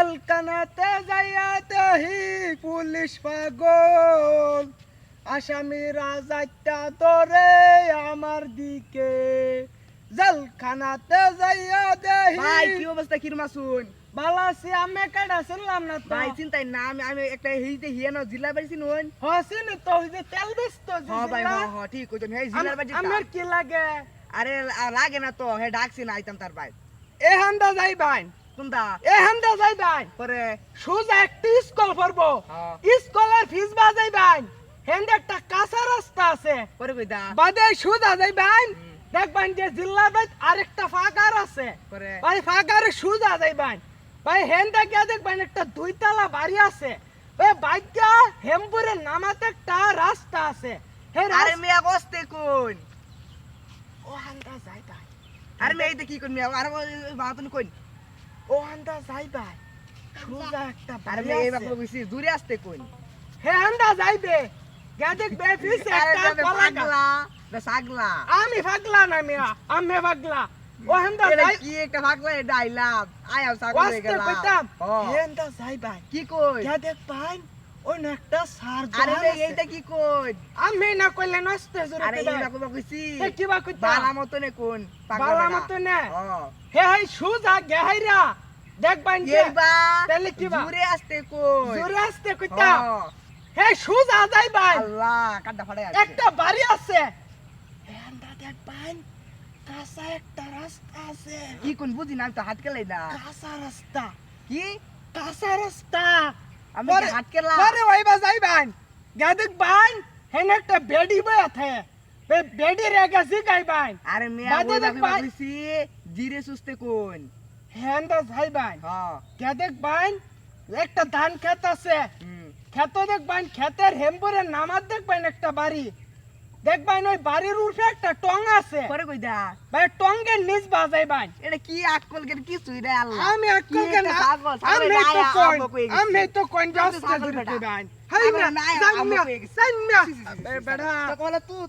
জেলখানাতে যাইয়া দেহি পুলিশ পাগল, আসামিরা যাইতা ধরে আমার দিকে। জেলখানাতে যাইয়া দেহি। ভাই কি অবস্থা কিরমা শুন? বালাসি আমি কেডা শুনলাম না তো। ভাই চিন্তাই না, আমি একটা হিতে হিয়ানো জিলা বাড়ি চিনুন। হসিনি তো ওই যে তেল বেচত হ্যাঁ ভাই হ্যাঁ ঠিক কইছেন, হে জিলার বাড়ি। আমার কি লাগে? আরে লাগে না তো, হে ডাকছি না আইতাম তার ভাই। এ হান্দা যাই ভাই, কোনটা? এ হান্দা যাই ভাই। পরে সোজা একটি স্কুল পড়বো, হ্যাঁ স্কুলের ফিস বাজাই ভাই। হেন্দে একটা কাঁচা রাস্তা আছে, পরে কইদা বাদে সোজা যাই ভাই। দেখবেন যে জিল্লার ভাই আরেকটা ফাঁকার আছে, পরে ভাই ফাঁকারে সোজা যাই ভাই। ভাই হেন্দে গিয়ে দেখবেন একটা দুইতলা বাড়ি আছে। ওই বাইকটা হেমপুরের নামাতে একটা রাস্তা আছে। হে আরে মিয়া বসতে কোন? ও হান্দা যাই ভাই, আরে মিয়া এইটা কি কোন মিয়া? আরে বাতুন কোন? ও হান্দা যাই ভাই, সোজা একটা আরে বাড়ি মিয়া এই আছে। বাকু কইছি দূরে আসতে কোন? হে হান্দা যাইবে, গে দেখবে ফিসে আরে একটা বে কলা গাছ। পাগলা, বে সাগলা। আমি পাগলা না মিয়া, আমি পাগলা। ও হান্দা এটা যাই, কি একটা পাগলা এটা আইলাম। আয়াও সাগল হয়ে ওয়াস্তে গেলাম। কইতাম। ও হে হান্দা যাই ভাই, কি কই? গে দেখবেন ওই না একটা সার আরে জল বে আছে। এইটা কি কই? আমি না কইলে নষ্ট জোরে আরে এই কইতাম। বাকু কইছি হে কিবা কইতাম, বালা মতনে কোন? বালা মতো না। ও হে হাই সুজা গেহাইরা দেখবেন যে এইবা তাহলে কি বা? দূরে আসতে কই? জোরে আসতে কইতাম। ও, হে সুজা যাই ভাই, আল্লাহ কাটা ফাড়ে আছে। একটা বাড়ি আছে। হে হান্দা দেখবেন কাঁচা একটা রাস্তা আছে। কি কোন বুঝি না, আমি তো হাত কেলাই না। কাঁচা রাস্তা, কি কাঁচা রাস্তা। আমি কি হাত কেলা? আরে ওইবা যাইবেন, গাদিক বাইন হেন একটা বেডি বই আছে। বেডি রেগে জিগাইবেন। আরে মিয়া বাদে ওই দেখ বাকু ভাই। কইছি জিরে সুস্তে কোন? হেন্দা যাইবেন, হ্যাঁ গাদিক বাইন একটা ধান ক্ষেত আছে। ক্ষেত দেখবেন, ক্ষেতের হেম্বুরের নামার দেখবেন একটা বাড়ি। দেখবেন ওই বাড়ির উপরে একটা টং আছে। পরে কইদা ভাই টঙ্গের নিচ বাজাইবেন। এটা কি আকল কেন কিছুই রে আল্লাহ। আমি কি আক্কলকে একটা না, ছাগল, ছাগলের আমি গায়ে তো কোন, আম্ব কয়ে গেছে। আমি তো কোন তুই তো রাস্তা ছাগল ধরে বেটা। কইবেন। হাই ছাগলের না, গায়ে আম্ব জানমিয়া, কয়ে গেছে। জানমিয়া। সি, সি, সি, সি, বেটা তো কলা তুই